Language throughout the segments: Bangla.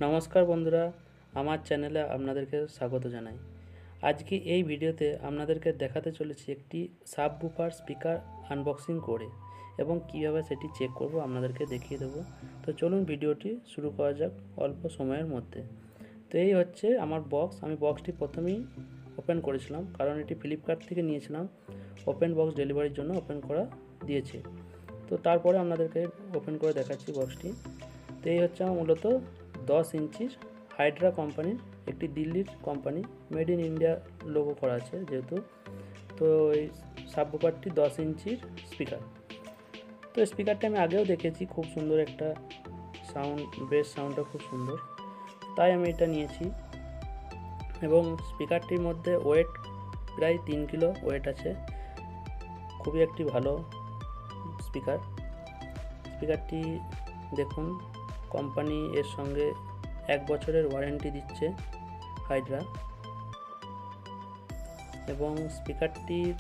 নমস্কার বন্ধুরা, আমার চ্যানেলে আপনাদেরকে স্বাগত জানাই। আজকে এই ভিডিওতে আপনাদেরকে দেখাতে চলেছি একটি সাবউফার স্পিকার আনবক্সিং করে এবং কিভাবে সেটি চেক করব আপনাদেরকে দেখিয়ে দেবো। তো চলুন ভিডিওটি শুরু করা যাক অল্প সময়ের মধ্যে। তো এই হচ্ছে আমার বক্স। আমি বক্সটি প্রথমেই ওপেন করেছিলাম, কারণ এটি ফ্লিপকার্ট থেকে নিয়েছিলাম। ওপেন বক্স ডেলিভারির জন্য ওপেন করা দিয়েছে। তো তারপরে আপনাদেরকে ওপেন করে দেখাচ্ছি বক্সটি। তো এই হচ্ছে আমার মূলত 10 ইঞ্চির হাইড্রা কোম্পানির, একটি দিল্লির company, made in India logo করা আছে যেহেতু। তো এই সাবউফারটি 10 ইঞ্চির স্পিকার। তো স্পিকারটা আমি আগেও দেখেছি, খুব সুন্দর একটা সাউন্ড, বেস সাউন্ডটা খুব সুন্দর, তাই আমি এটা নিয়েছি। এবং স্পিকারটির মধ্যে ওয়েট প্রায় 3 কিলো ওয়েট আছে। খুবই একটি ভালো স্পিকারটি দেখুন, কোম্পানি এর সঙ্গে 1 বছরের ওয়ারেন্টি দিচ্ছে হাইড্রা। এবং স্পিকারটির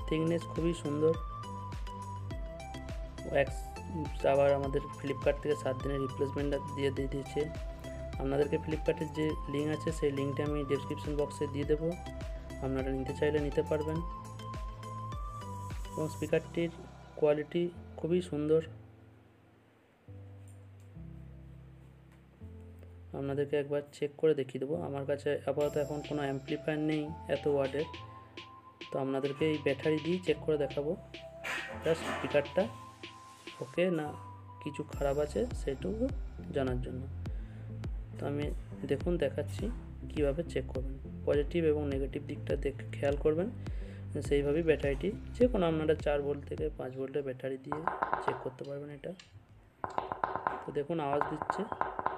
থিকনেস খুবই সুন্দর। আবার আমাদের ফ্লিপকার্ট থেকে 7 দিনের রিপ্লেসমেন্ট দিয়ে দিয়েছে। আপনাদেরকে ফ্লিপকার্টের যে লিঙ্ক আছে সেই লিঙ্কটা আমি ডেসক্রিপশন বক্সে দিয়ে দেবো, আপনারা নিতে চাইলে নিতে পারবেন। এবং স্পিকারটির কোয়ালিটি খুবই সুন্দর। আপনাদেরকে একবার চেক করে দেখিয়ে দেবো। আমার কাছে আপাতত এখন কোনো অ্যাম্পলিফায়ার নেই এত ওয়াটের, তো আপনাদেরকে এই ব্যাটারি দিয়ে চেক করে দেখাবো জাস্ট স্পিকারটা ওকে না কিছু খারাপ আছে সেটুকু জানার জন্য। তো আমি দেখাচ্ছি কীভাবে চেক করবেন। পজিটিভ এবং নেগেটিভ দিকটা খেয়াল করবেন, সেইভাবেই ব্যাটারিটি যে কোনো আপনারা 4 ভোল্ট থেকে 5 ভোল্টের ব্যাটারি দিয়ে চেক করতে পারবেন এটা। তো দেখুন আওয়াজ দিচ্ছে,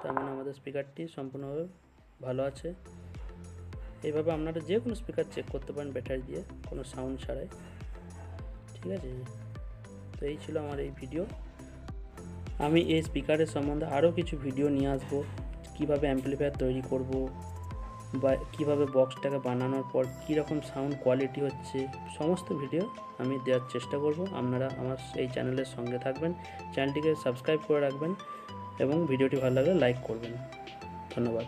তার মানে আমাদের স্পিকারটি সম্পূর্ণভাবে ভালো আছে। এইভাবে আপনারা যে কোনো স্পিকার চেক করতে পারেন ব্যাটারি দিয়ে, কোনো সাউন্ড ছাড়াই। ঠিক আছে, তো এই ছিল আমার এই ভিডিও। আমি এই স্পিকারের সম্বন্ধে আরও কিছু ভিডিও নিয়ে আসবো, কীভাবে অ্যাম্পলিফায়ার তৈরি করব বা কীভাবে বক্সটাকে বানানোর পর কীরকম সাউন্ড কোয়ালিটি হচ্ছে, সমস্ত ভিডিও আমি দেওয়ার চেষ্টা করব। আপনারা আমার এই চ্যানেলের সঙ্গে থাকবেন, চ্যানেলটিকে সাবস্ক্রাইব করে রাখবেন এবং ভিডিওটি ভালো লাগলে লাইক করবেন। ধন্যবাদ।